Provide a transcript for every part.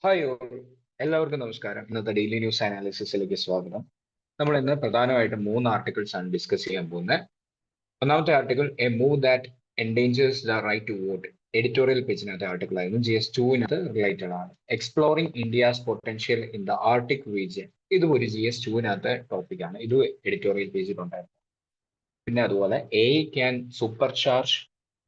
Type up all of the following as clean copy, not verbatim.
Hi all എല്ലാവർക്കും നമസ്കാരം. ഇന്നത്തെ ഡെയിലി ന്യൂസ് അനാലിസിസിലേക്ക് സ്വാഗതം. നമ്മൾ ഇന്ന് പ്രധാനമായിട്ടും 3 ആർട്ടിക്കിൾസ് ആണ് ഡിസ്കസ് ചെയ്യാൻ പോകുന്നത്. ഒന്നാമത്തെ article a move that endangers the right to vote. Editorial പേജിനകത്തെ ആർട്ടിക്കിൾ ആയിരുന്നു. GS2 റിലേറ്റഡ് ആണ്. Exploring India's potential in the Arctic region. ഇതും ഒരു GS2 ടോപ്പിക്കാണ്. ഇത് എഡിറ്റോറിയൽ പേജിലുണ്ടായിരുന്നു. പിന്നെ അതുപോലെ a can supercharge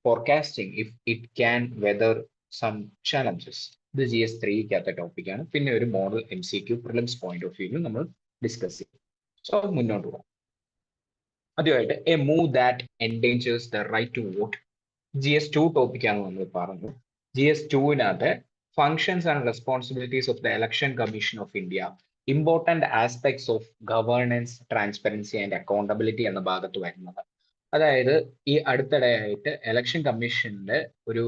forecasting if it can weather some challenges. ഇത് GS3 ടോപ്പിക്കാണ്. പിന്നെ ഒരു model MCQ prelims point of വ്യൂവിൽ നമ്മൾ ഡിസ്കസ് ചെയ്യും. സോ മുന്നോട്ട് പോകാം. ആദ്യമായിട്ട് a move that endangers the right to vote. GS2 ടോപ്പിക്കാണ് നമ്മൾ പറഞ്ഞത്. GS2 functions and responsibilities of the election commission of India, important aspects of governance, transparency and accountability എന്ന ഭാഗത്ത് വരുന്നത്. അതായത് ഈ അടുത്തിടെയായിട്ട് ഇലക്ഷൻ കമ്മീഷന്റെ ഒരു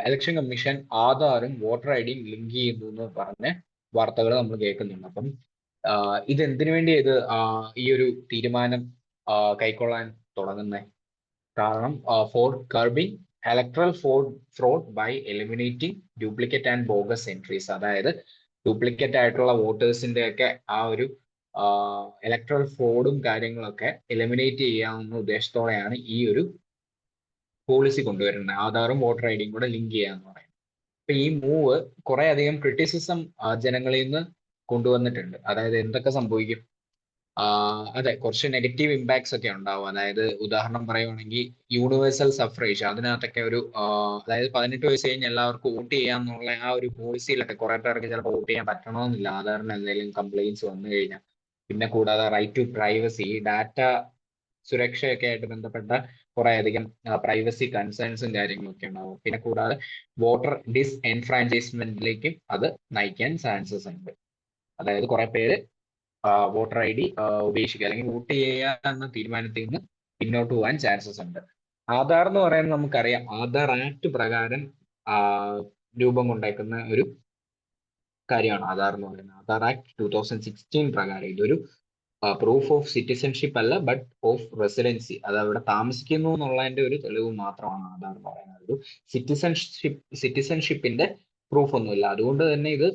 ഇലക്ഷൻ കമ്മീഷൻ ആധാറും വോട്ടർ ഐഡിയും ലിങ്ക് ചെയ്യുന്നു എന്ന് പറഞ്ഞ വാർത്തകൾ നമ്മൾ കേൾക്കുന്നുണ്ട്. അപ്പം ഇതെന്തിനു വേണ്ടി ഈ ഒരു തീരുമാനം കൈക്കൊള്ളാൻ തുടങ്ങുന്നത്? കാരണം for curbing electoral fraud by eliminating duplicate and bogus entries. അതായത് ഡ്യൂപ്ലിക്കേറ്റ് ആയിട്ടുള്ള വോട്ടേഴ്സിന്റെ ഒക്കെ ആ ഒരു ഇലക്ട്രൽ ഫ്രോഡും കാര്യങ്ങളൊക്കെ എലിമിനേറ്റ് ചെയ്യാവുന്ന ഉദ്ദേശത്തോടെയാണ് ഈ ഒരു പോളിസി കൊണ്ടുവരുന്നത്. ആധാറും വോട്ടർ ഐഡിയും കൂടെ ലിങ്ക് ചെയ്യാന്ന് പറയുന്നത്. അപ്പൊ ഈ മൂവ് കുറെ അധികം ക്രിറ്റിസിസം ജനങ്ങളിൽ നിന്ന് കൊണ്ടുവന്നിട്ടുണ്ട്. അതായത് എന്തൊക്കെ സംഭവിക്കും? അതെ, കുറച്ച് നെഗറ്റീവ് ഇമ്പാക്ട്സ് ഒക്കെ ഉണ്ടാവും. അതായത് ഉദാഹരണം പറയുവാണെങ്കിൽ യൂണിവേഴ്സൽ സഫ്രേജ്, അതിനകത്തൊക്കെ ഒരു അതായത് 18 വയസ്സ് കഴിഞ്ഞ് എല്ലാവർക്കും വോട്ട് ചെയ്യാന്നുള്ള ആ ഒരു പോളിസിയിലൊക്കെ കുറെ പേർക്ക് ചിലപ്പോൾ വോട്ട് ചെയ്യാൻ പറ്റണമെന്നില്ല, ആധാറിന് എന്തെങ്കിലും കംപ്ലൈൻറ്റ്സ് വന്നു കഴിഞ്ഞാൽ. പിന്നെ കൂടാതെ റൈറ്റ് ടു പ്രൈവസി, ഡാറ്റ സുരക്ഷയൊക്കെ ആയിട്ട് ബന്ധപ്പെട്ട കുറെ അധികം പ്രൈവസി കൺസേൺസും കാര്യങ്ങളൊക്കെ ഉണ്ടാവും. പിന്നെ കൂടാതെ വോട്ടർ ഡിസ്എൻഫ്രാഞ്ചൈസ്മെന്റിലേക്കും അത് നയിക്കാൻ ചാൻസസ് ഉണ്ട്. അതായത് കുറെ പേര് വോട്ടർ ഐഡി ഉപേക്ഷിക്കുക അല്ലെങ്കിൽ വോട്ട് ചെയ്യുക എന്ന തീരുമാനത്തിൽ നിന്ന് പിന്നോട്ട് പോകാൻ ചാൻസസ് ഉണ്ട്. ആധാർ എന്ന് പറയുന്നത് നമുക്കറിയാം, ആധാർ ആക്ട് പ്രകാരം രൂപം കൊണ്ടേക്കുന്ന ഒരു കാര്യമാണ് ആധാർ എന്ന് പറയുന്നത്. ആധാർ ആക്ട് 2016 പ്രകാരം ഇതൊരു പ്രൂഫ് ഓഫ് സിറ്റിസൺഷിപ്പ് അല്ല, ബട്ട് ഓഫ് റെസിഡൻസി. അത് അവിടെ താമസിക്കുന്നു എന്നുള്ളതിന്റെ ഒരു തെളിവ് മാത്രമാണ് ആധാർ എന്ന് പറയുന്നത്. ഒരു സിറ്റിസൺഷിപ്പിന്റെ പ്രൂഫ് ഒന്നുമില്ല. അതുകൊണ്ട് തന്നെ ഇത്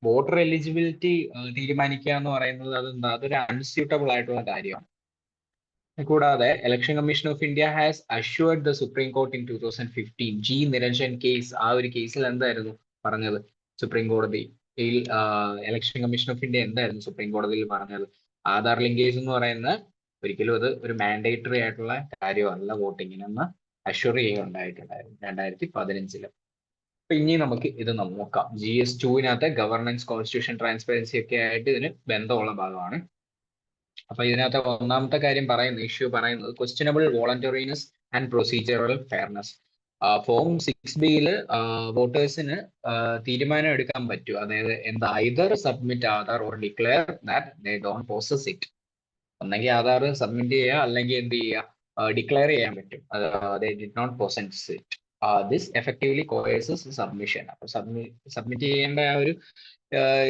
വോട്ടർ എലിജിബിലിറ്റി തീരുമാനിക്കുക എന്ന് പറയുന്നത് അതൊരു അൺസ്യൂട്ടബിൾ ആയിട്ടുള്ള കാര്യമാണ്. കൂടാതെ election commission of India has assured the supreme court in 2015 G Niranjan case. ആ ഒരു കേസിൽ എന്തായിരുന്നു പറഞ്ഞത്? സുപ്രീം കോടതിയിൽ ഇലക്ഷൻ കമ്മീഷൻ ഓഫ് ഇന്ത്യ എന്തായിരുന്നു സുപ്രീം കോടതിയിൽ പറഞ്ഞത്? ആധാർ ലിങ്കേജ് എന്ന് പറയുന്ന ഒരിക്കലും അത് ഒരു മാൻഡേറ്ററി ആയിട്ടുള്ള കാര്യമല്ല വോട്ടിങ്ങിനെന്ന് അഷ്യൂർ ചെയ്യുകയുണ്ടായിട്ടുണ്ടായിരുന്നു 2015. അപ്പൊ ഇനി നമുക്ക് ഇത് നോക്കാം. GS2 ഗവർണൻസ്, കോൺസ്റ്റിറ്റ്യൂഷൻ, ട്രാൻസ്പെറൻസി ഒക്കെ ആയിട്ട് ഇതിന് ബന്ധമുള്ള ഭാഗമാണ്. അപ്പൊ ഇതിനകത്ത് ഒന്നാമത്തെ കാര്യം ഇഷ്യൂ പറയുന്നത് questionable voluntariness and procedural fairness. Form 6B വോട്ടേഴ്സിന് തീരുമാനം എടുക്കാൻ പറ്റും. അതായത് either submit Aadhaar or declare that they don't possess it. ഒന്നെങ്കിൽ ആധാർ സബ്മിറ്റ് ചെയ്യുക, അല്ലെങ്കിൽ എന്ത് ചെയ്യുക, ഡിക്ലെയർ ചെയ്യാൻ പറ്റും they did not possess it. This effectively coerces submission. അപ്പൊ സബ്മിറ്റ് ചെയ്യേണ്ട ആ ഒരു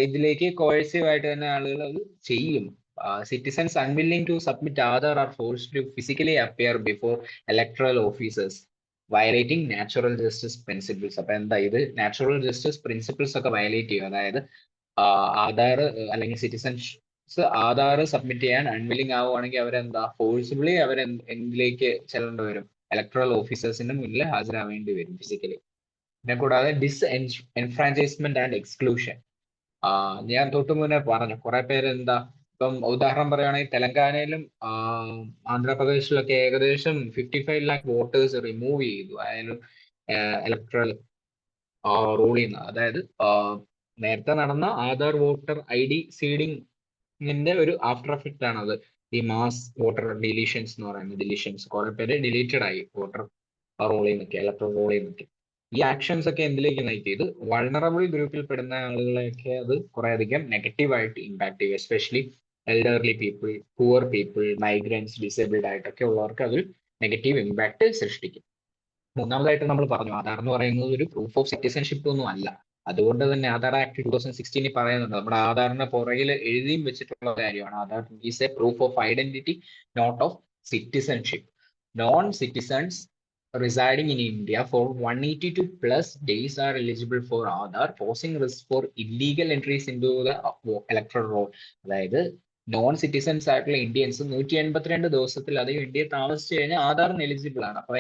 ഇതിലേക്ക് കോയേഴ്സീവ് ആയിട്ട് തന്നെ ആളുകൾ അത് ചെയ്യും. Citizens unwilling to submit Aadhaar are forced to physically appear before electoral officers, violating natural justice principles. അപ്പൊ ഇത് നാച്ചുറൽ ജസ്റ്റിസ് പ്രിൻസിപ്പിൾസ് ഒക്കെ വയലേറ്റ് ചെയ്യും. അതായത് ആധാർ അല്ലെങ്കിൽ സിറ്റിസൺസ് ആധാർ സബ്മിറ്റ് ചെയ്യാൻ അൺവില്ലിംഗ് ആവുകയാണെങ്കിൽ ഫോഴ്സിബിളി എന്തിലേക്ക് ചെല്ലേണ്ടി വരും? ഇലക്ട്രൽ ഓഫീസേഴ്സിന്റെ മുന്നിൽ ഹാജരാവേണ്ടി വരും ഫിസിക്കലി. പിന്നെ കൂടാതെ ഡിസ്എൻഫ്രാഞ്ചൈസ്മെന്റ് ആൻഡ് എക്സ്ക്ലൂഷൻ. ഞാൻ തൊട്ടു മുന്നേ പറഞ്ഞു, കുറെ പേര് ഇപ്പം ഉദാഹരണം പറയുകയാണെങ്കിൽ തെലങ്കാനയിലും ആന്ധ്രാപ്രദേശിലൊക്കെ ഏകദേശം 55 lakh വോട്ടേഴ്സ് റിമൂവ് ചെയ്തു അതായത് ഇലക്ട്രൽ റൂളിൽ നിന്ന്. അതായത് നേരത്തെ നടന്ന ആധാർ വോട്ടർ ID സീഡിങ്ങിന്റെ ഒരു ആഫ്റ്റർ എഫക്റ്റ് ആണ് അത്. ഈ മാസ് വോട്ടർ ഡിലീഷൻസ് എന്ന് പറയുന്നത്. കുറെ പേര് ഡിലീറ്റഡ് ആയി വോട്ടർ റോളിൽ നിന്നൊക്കെ, ഇലക്ട്രൽ റോളിൽ നിന്നൊക്കെ. ഈ ആക്ഷൻസ് ഒക്കെ എന്തിലേക്ക് നയിക്കും? ഇത് വൾണറബിൾ ഗ്രൂപ്പിൽ പെടുന്ന ആളുകളെയൊക്കെ അത് കുറെ അധികം നെഗറ്റീവായിട്ട് ഇമ്പാക്ട് ചെയ്യും. Especially elderly people, poor people, migrants, disabled ആയിട്ടൊക്കെ ഉള്ളവർക്ക് അതൊരു നെഗറ്റീവ് ഇമ്പാക്ട് സൃഷ്ടിക്കും. മൂന്നാമതായിട്ട് നമ്മൾ പറഞ്ഞു, ആധാർ എന്ന് പറയുന്നത് ഒരു പ്രൂഫ് ഓഫ് സിറ്റിസൺഷിപ്പ് ഒന്നും അല്ല. അതുകൊണ്ട് തന്നെ ആധാർ ആക്ട് 2016 പറയുന്നുണ്ട്, നമ്മുടെ ആധാറിന്റെ പുറകിൽ എഴുതിയും വെച്ചിട്ടുള്ള കാര്യമാണ്, Aadhaar is a proof of identity, not of citizenship. Non citizens residing in India for 182 plus days are eligible for Aadhaar, posing risk for illegal entries into the electoral roll. അതായത് നോൺ സിറ്റിസൺസ് ആയിട്ടുള്ള Indians 182 ദിവസത്തിലധികം ഇന്ത്യയിൽ താമസിച്ചു കഴിഞ്ഞാൽ ആധാറിന് eligible ആണ്. അപ്പൊ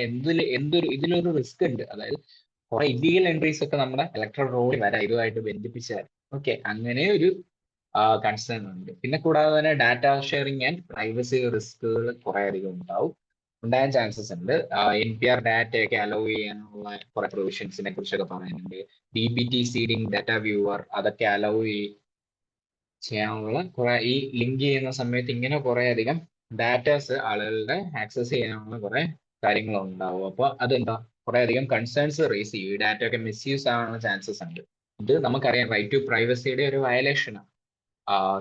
ഇതിലൊരു risk ഉണ്ട്. അതായത് കുറെ ഇല്ലീഗൽ എൻട്രീസ് ഒക്കെ നമ്മുടെ ഇലക്ട്രൽ റോളിൽ വരാം ഇതുമായിട്ട് ബന്ധിപ്പിച്ചാൽ. ഓക്കെ, അങ്ങനെ ഒരു കൺസേൺ ഉണ്ട്. പിന്നെ കൂടാതെ തന്നെ ഡാറ്റ ഷെയറിങ് ആൻഡ് പ്രൈവസി റിസ്കുകൾ കുറെ അധികം ഉണ്ടാകാൻ ചാൻസസ് ഉണ്ട്. NPR ഡാറ്റയൊക്കെ അലോ ചെയ്യാനുള്ള കുറെ പ്രൊവിഷൻസിനെ കുറിച്ചൊക്കെ പറയുന്നുണ്ട്. DBT സീഡിങ്, ഡാറ്റ വ്യൂവർ, അതൊക്കെ അലോ ചെയ്യാനുള്ള കുറെ, ഈ ലിങ്ക് ചെയ്യുന്ന സമയത്ത് ഇങ്ങനെ കുറെ അധികം ഡാറ്റാസ് ആളുകളുടെ ആക്സസ് ചെയ്യാനുള്ള കുറെ കാര്യങ്ങൾ ഉണ്ടാവും. അപ്പൊ അതെന്താ കുറെ അധികം കൺസേൺസ് റേസ് ചെയ്യും. ഈ ഡാറ്റ ഒക്കെ മിസ്യൂസ് ആവാനുള്ള ചാൻസസ് ഉണ്ട്. ഇത് നമുക്കറിയാം റൈറ്റ് ടു പ്രൈവസിയുടെ ഒരു വയലേഷനാണ്.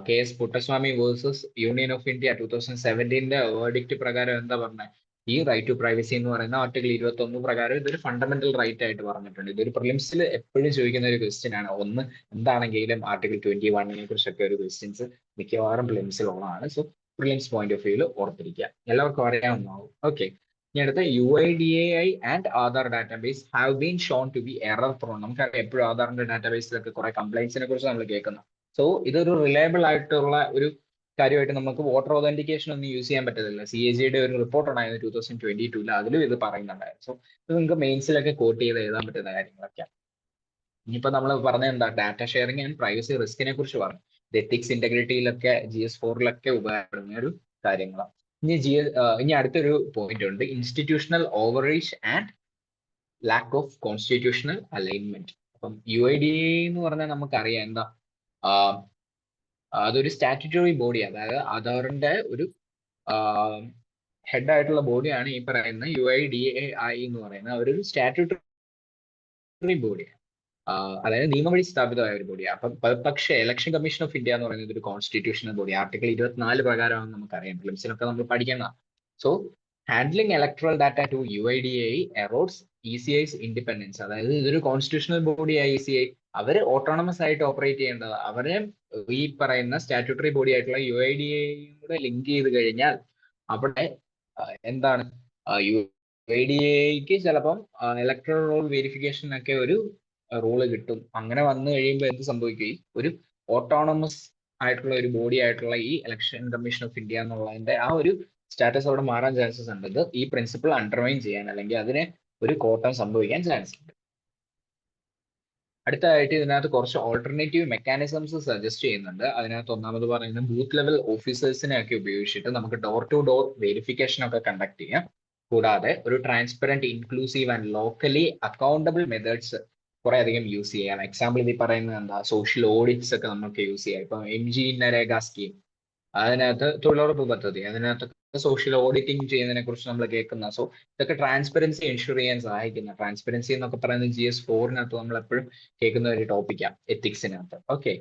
KS Puttaswamy versus union of India 2017 verdict പ്രകാരം എന്താ പറഞ്ഞത്? ഈ റൈറ്റ് ടു പ്രൈവസി എന്ന് പറയുന്ന ആർട്ടിക്കിൾ 21 പ്രകാരം ഇതൊരു ഫണ്ടമെന്റൽ റൈറ്റ് ആയിട്ട് പറഞ്ഞിട്ടുണ്ട്. ഇതൊരു പ്രിലിംസിൽ എപ്പോഴും ചോദിക്കുന്ന ഒരു ക്വസ്റ്റ്യൻ ആണ്. ഒന്ന് എന്താണെങ്കിലും ആർട്ടിക്കിൾ 21 കുറിച്ചൊക്കെ ഒരു ക്വസ്റ്റ്യൻസ് മിക്കവാറും പ്രിലിംസിൽ ഉള്ളതാണ്. സോ പ്രിലിംസ് പോയിന്റ് ഓഫ് വ്യൂവിൽ ഓർത്തിരിക്കുക, എല്ലാവർക്കും അറിയാവുന്നതാവും. ഓക്കെ, ഇനി അടുത്ത UIDAI and Aadhaar database have been shown to be error prone. നമുക്കറിയാം എപ്പോഴും ആധാറിന്റെ ഡാറ്റാബേസിലൊക്കെ കുറെ കംപ്ലൈൻസിനെ കുറിച്ച് നമ്മൾ കേൾക്കുന്നു. സോ ഇതൊരു റിലയബിൾ ആയിട്ടുള്ള ഒരു കാര്യമായിട്ട് നമുക്ക് വോട്ടർ ഒതന്റിക്കേഷൻ ഒന്നും യൂസ് ചെയ്യാൻ പറ്റത്തില്ല. CAGയുടെ ഒരു റിപ്പോർട്ട് ഉണ്ടായിരുന്നു 2022, അതിലും ഇത് പറയുന്നുണ്ടായിരുന്നു. സോ ഇത് നിങ്ങൾക്ക് മെയിൻസിലൊക്കെ കോട്ട് ചെയ്ത് എഴുതാൻ പറ്റുന്ന കാര്യങ്ങളൊക്കെയാണ്. ഇനിയിപ്പോ നമ്മൾ പറഞ്ഞ എന്താ, ഡാറ്റ ഷെയറിംഗ് ആൻഡ് പ്രൈവസി റിസ്കിനെ കുറിച്ച് പറഞ്ഞു. എത്തിക്സ് ഇന്റഗ്രിറ്റിയിലൊക്കെ GS4 ഉപയോഗപ്പെടുന്ന ഒരു കാര്യങ്ങളാണ്. ഇനി അടുത്തൊരു പോയിന്റ് ഉണ്ട്, institutional overreach and lack of constitutional alignment. അപ്പം UIDAI എന്ന് പറഞ്ഞാൽ നമുക്കറിയാം എന്താ, അതൊരു സ്റ്റാറ്റ്യൂട്ടറി ബോഡി, അതായത് ആധാറിന്റെ ഒരു ഹെഡ് ആയിട്ടുള്ള ബോഡിയാണ് ഈ പറയുന്ന UIDAI എന്ന് പറയുന്ന ഒരു സ്റ്റാറ്റ്യൂട്ടറി ബോഡിയാണ്. അതായത് നിയമം വഴി സ്ഥാപിതമായ ഒരു ബോഡിയാണ്. അപ്പം പക്ഷേ ഇലക്ഷൻ കമ്മീഷൻ ഓഫ് ഇന്ത്യ എന്ന് പറയുന്നത് ഒരു കോൺസ്റ്റിറ്റ്യൂഷണൽ ബോഡി, ആർട്ടിക്കിൾ 24 പ്രകാരമാണെന്ന് നമുക്കറിയാം. പ്രിലിംസിലൊക്കെ നമ്മൾ പഠിക്കണം. So handling electoral data to UIDAI erodes ECI's independence. അതായത് ഇതൊരു കോൺസ്റ്റിറ്റ്യൂഷണൽ ബോഡിയായ ECI, അവര് ഓട്ടോണമസ് ആയിട്ട് ഓപ്പറേറ്റ് ചെയ്യേണ്ടത്. അവരെ ഈ പറയുന്ന സ്റ്റാറ്റ്യൂട്ടറി ബോഡി ആയിട്ടുള്ള UIDAI കൂടെ ലിങ്ക് ചെയ്ത് കഴിഞ്ഞാൽ അവിടെ എന്താണ്, UIDAIക്ക് ചിലപ്പം ഇലക്ട്രൽ റോൾ വെരിഫിക്കേഷൻ ഒക്കെ ഒരു റോള് കിട്ടും. അങ്ങനെ വന്നു കഴിയുമ്പോൾ എന്ത് സംഭവിക്കും, ഒരു ഓട്ടോണമസ് ആയിട്ടുള്ള ഒരു ബോഡി ആയിട്ടുള്ള ഈ ഇലക്ഷൻ കമ്മീഷൻ ഓഫ് ഇന്ത്യ എന്നുള്ളതിന്റെ ആ ഒരു സ്റ്റാറ്റസ് അവിടെ മാറാൻ ചാൻസസ് ഉണ്ട്. ഇത് ഈ പ്രിൻസിപ്പിൾ അണ്ടർമൈൻ ചെയ്യാൻ അല്ലെങ്കിൽ അതിനെ ഒരു കോട്ടം സംഭവിക്കാൻ ചാൻസ് ഉണ്ട്. അടുത്തതായിട്ട് ഇതിനകത്ത് കുറച്ച് ഓൾട്ടർനേറ്റീവ് മെക്കാനിസംസ് സജസ്റ്റ് ചെയ്യുന്നുണ്ട്. അതിനകത്ത് ഒന്നാമത് പറയുന്നത് ബൂത്ത് ലെവൽ ഓഫീസേഴ്സിനെ ഒക്കെ ഉപയോഗിച്ചിട്ട് നമുക്ക് ഡോർ ടു ഡോർ വെരിഫിക്കേഷൻ ഒക്കെ കണ്ടക്ട് ചെയ്യാം. കൂടാതെ ഒരു transparent, inclusive and locally accountable methods കുറെ അധികം യൂസ് ചെയ്യാം. എക്സാമ്പിൾ ഇതിൽ പറയുന്നത് എന്താ, സോഷ്യൽ ഓഡിറ്റ്സ് ഒക്കെ നമുക്ക് യൂസ് ചെയ്യാം. ഇപ്പൊ MG നരേഗ സ്കീം, അതിനകത്ത് തൊഴിലുറപ്പ് പദ്ധതി, അതിനകത്ത് സോഷ്യൽ ഓഡിറ്റിംഗ് ചെയ്യുന്നതിനെ കുറിച്ച് നമ്മൾ കേൾക്കുന്ന. സോ ഇതൊക്കെ ട്രാൻസ്പെറൻസി എൻഷുർ ചെയ്യാൻ സഹായിക്കുന്ന, ട്രാൻസ്പെറൻസി എന്നൊക്കെ പറയുന്നത് GS4 നമ്മൾ എപ്പോഴും കേൾക്കുന്ന ഒരു ടോപ്പിക്കാണ് എത്തിക്സിനകത്ത്. ഓക്കെ,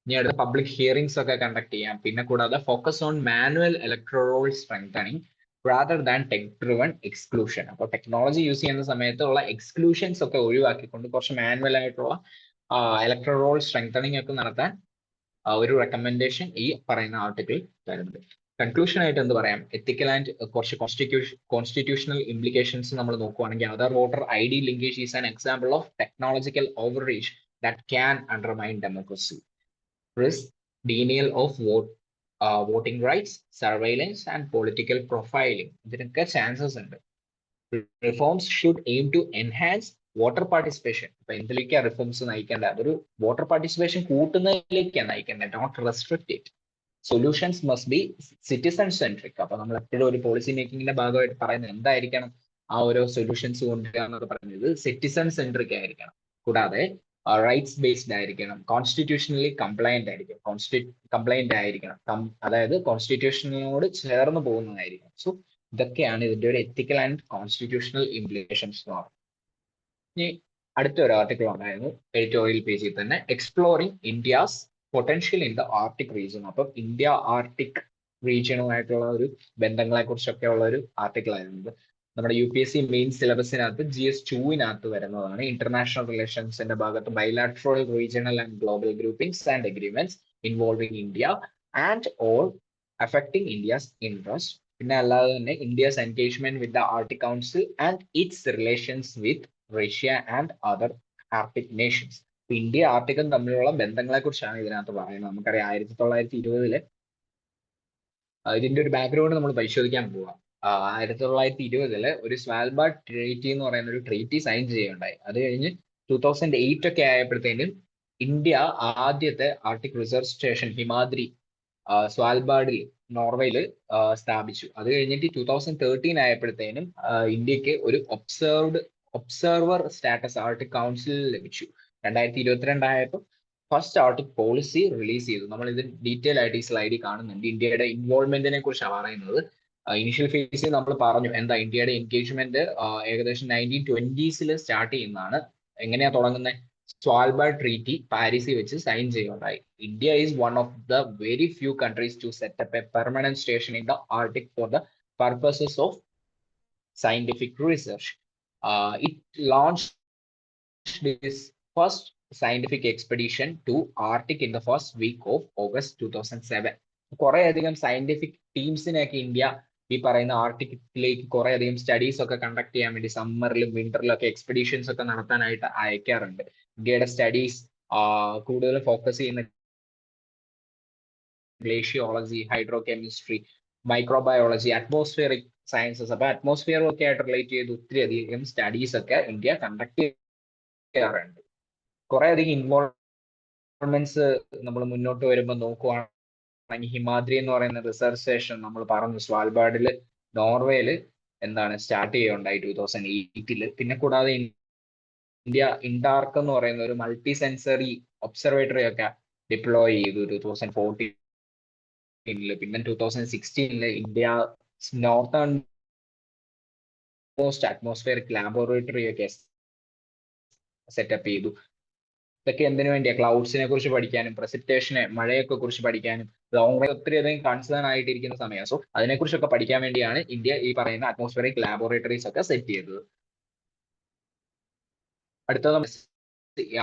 ഇനി അടുത്ത പബ്ലിക് ഹിയറിംഗ്സ് ഒക്കെ കണ്ടക്ട് ചെയ്യാം. പിന്നെ കൂടാതെ focus on manual electoral strengthening rather than tech driven exclusion. അപ്പോൾ ടെക്നോളജി യൂസ് ചെയ്യുന്ന സമയത്തുള്ള എക്സ്ക്ലൂഷൻസ് ഒക്കെ ഒഴിവാക്കിക്കൊണ്ട് കുറച്ച് മാനുവൽ ആയിട്ടുള്ള ഇലക്ട്രോൾ സ്ട്രെങ്തനിങ് ഒക്കെ നടത്താൻ ഒരു റെക്കമെൻഡേഷൻ ഈ പറയുന്ന ആർട്ടിക്കിൾ തരുന്നുണ്ട്. കൺക്ലൂഷൻ ആയിട്ട് എന്ത് പറയാം, എത്തിക്കൽ ആൻഡ് കുറച്ച് കോൺസ്റ്റിറ്റ്യൂഷണൽ ഇംപ്ലിക്കേഷൻസ് നമ്മൾ നോക്കുവാണെങ്കിൽ Aadhaar voter ID linkage is an example of technological overreach that can undermine democracy, risk denial of voting rights, surveillance and political profiling. ഇതിനൊക്കെ ചാൻസസ് ഉണ്ട്. Reforms should aim to enhance voter participation. ഇപ്പൊ എന്തിലേക്കാണ് reforms നയിക്കേണ്ടത്, അതൊരു voter participation കൂട്ടുന്നതിലേക്കാണ് നയിക്കേണ്ടത്, not restrict it. Solutions must be citizen centric. അപ്പൊ നമ്മൾ എപ്പോഴും ഒരു പോളിസി മേക്കിങ്ങിന്റെ ഭാഗമായിട്ട് പറയുന്നത് എന്തായിരിക്കണം, ആ ഓരോ സൊല്യൂഷൻസ് കൊണ്ടുവരിക എന്നൊക്കെ പറയുന്നത് സിറ്റിസൺ സെൻട്രിക് ആയിരിക്കണം. കൂടാതെ റൈറ്റ്സ് ബേസ്ഡ് ആയിരിക്കണം, കോൺസ്റ്റിറ്റ്യൂഷണലി കംപ്ലൈന്റ് ആയിരിക്കണം, അതായത് കോൺസ്റ്റിറ്റ്യൂഷനോട് ചേർന്ന് പോകുന്നതായിരിക്കണം. സോ ഇതൊക്കെയാണ് ഇതിന്റെ ഒരു എത്തിക്കൽ ആൻഡ് കോൺസ്റ്റിറ്റ്യൂഷണൽ ഇംപ്ലിക്കേഷൻസ് എന്ന് പറയുന്നത്. ഇനി അടുത്ത ഒരു ആർട്ടിക്കിൾ ഉണ്ടായിരുന്നു എഡിറ്റോറിയൽ പേജിൽ തന്നെ, exploring India's potential in the Arctic region. അപ്പം ഇന്ത്യ ആർട്ടിക് റീജിയനുമായിട്ടുള്ള ഒരു ബന്ധങ്ങളെ കുറിച്ചൊക്കെ ഉള്ള ഒരു ആർട്ടിക്കിൾ ആയിരുന്നു. നമ്മുടെ UPSC മെയിൻ സിലബസിനകത്ത് GS2 വരുന്നതാണ്. ഇന്റർനാഷണൽ റിലേഷൻസിന്റെ ഭാഗത്ത് bilateral, regional and global groupings and agreements involving India and all affecting India's interest പിന്നെ അല്ലാതെ തന്നെ India's engagement with the Arctic council and its relations with Russia and other Arctic nations. India ആർട്ടിക്കും തമ്മിലുള്ള ബന്ധങ്ങളെ കുറിച്ചാണ് ഇതിനകത്ത് പറയുന്നത്. നമുക്കറിയാം 1920 ഇതിന്റെ ഒരു ബാക്ക്ഗ്രൗണ്ട് നമ്മൾ പരിശോധിക്കാൻ പോവാം. 1920 ഒരു സ്വാൽബാർഡ് ട്രീറ്റി എന്ന് പറയുന്ന ഒരു ട്രീറ്റി സൈൻ ചെയ്യുകയുണ്ടായി. അത് കഴിഞ്ഞ് 2008 ഒക്കെ ആയപ്പോഴത്തേനും ഇന്ത്യ ആദ്യത്തെ ആർട്ടിക് റിസർച്ച് സ്റ്റേഷൻ ഹിമാദ്രി സ്വാൽബാർഡിൽ നോർവേയിൽ സ്ഥാപിച്ചു. അത് കഴിഞ്ഞിട്ട് 2013 ആയപ്പോഴത്തേനും ഇന്ത്യക്ക് ഒരു ഒബ്സർവർ സ്റ്റാറ്റസ് ആർട്ടിക് കൗൺസിലിൽ ലഭിച്ചു. 2022 ആയപ്പോൾ ഫസ്റ്റ് ആർട്ടിക് പോളിസി റിലീസ് ചെയ്തു. നമ്മൾ ഇത് ഡീറ്റെയിൽ ആയിട്ട് ഈ സ്ലൈഡിൽ കാണുന്നുണ്ട്. ഇന്ത്യയുടെ ഇൻവോൾവ്മെന്റിനെ കുറിച്ചാണ് പറയുന്നത്. ഇനിഷ്യൽ ഫേസിൽ നമ്മൾ പറഞ്ഞു എന്താ ഇന്ത്യയുടെ എൻഗേജ്മെന്റ് ഏകദേശം 1920s സ്റ്റാർട്ട് ചെയ്യുന്നതാണ്. എങ്ങനെയാ തുടങ്ങുന്നത്? സ്വാൽബാർഡ് ട്രീറ്റി പാരീസിൽ വെച്ച് സൈൻ ചെയ്യുകയുണ്ടായി. India is one of the very few countries to set up a permanent station in the Arctic for the purposes of scientific research. It launched its first scientific expedition to Arctic in the first week of August 2007. കുറെ അധികം scientific ടീംസിനെയൊക്കെ India ഈ പറയുന്ന ആർട്ടിക്കിലേക്ക് കുറെ അധികം studies ഒക്കെ conduct ചെയ്യാൻ വേണ്ടി സമ്മറിലും വിന്ററിലും ഒക്കെ എക്സ്പെഡീഷൻസ് ഒക്കെ നടത്താനായിട്ട് അയക്കാറുണ്ട്. ഇന്ത്യയുടെ സ്റ്റഡീസ് കൂടുതൽ ഫോക്കസ് ചെയ്യുന്ന glaciology, hydro chemistry, microbiology, atmospheric sciences. അപ്പൊ അറ്റ്മോസ്ഫിയറും ഒക്കെ ആയിട്ട് റിലേറ്റ് ചെയ്ത് ഒത്തിരി അധികം സ്റ്റഡീസ് ഒക്കെ ഇന്ത്യ കണ്ടക്ട് ചെയ്യാറുണ്ട്. കുറെ അധികം ഇൻവോൾവ്മെന്റ്സ് നമ്മൾ മുന്നോട്ട് വരുമ്പോൾ നോക്കുവാണെങ്കിൽ ഹിമാദ്രി എന്ന് പറയുന്ന റിസർച്ച് സ്റ്റേഷൻ നമ്മൾ പറഞ്ഞു സ്വാൽബാർഡിൽ നോർവേയിൽ എന്താണ് സ്റ്റാർട്ട് ചെയ്യുകയുണ്ടായി 2008. പിന്നെ കൂടാതെ ഇന്ത്യ ഇൻഡാർക്ക് എന്ന് പറയുന്ന ഒരു മൾട്ടി സെൻസറി ഒബ്സർവേറ്ററി ഒക്കെ ഡിപ്ലോയ് ചെയ്തു 2014. പിന്നെ 2016 India northern most atmospheric laboratory ഒക്കെ സെറ്റപ്പ് ചെയ്തു. ഇതൊക്കെ എന്തിനു വേണ്ടിയാ? ക്ലൗഡ്സിനെ കുറിച്ച് പഠിക്കാനും പ്രസിപ്പിറ്റേഷനെ മഴയൊക്കെ കുറിച്ച് പഠിക്കാനും ലോങ് ഒത്തിരി അധികം കൺസേൺ ആയിട്ടിരിക്കുന്ന സമയം. സോ അതിനെക്കുറിച്ചൊക്കെ പഠിക്കാൻ വേണ്ടിയാണ് ഇന്ത്യ ഈ പറയുന്ന അറ്റ്മോസ്ഫിയറിക് ലാബോറട്ടറീസ് ഒക്കെ സെറ്റ് ചെയ്തത്. അടുത്തത്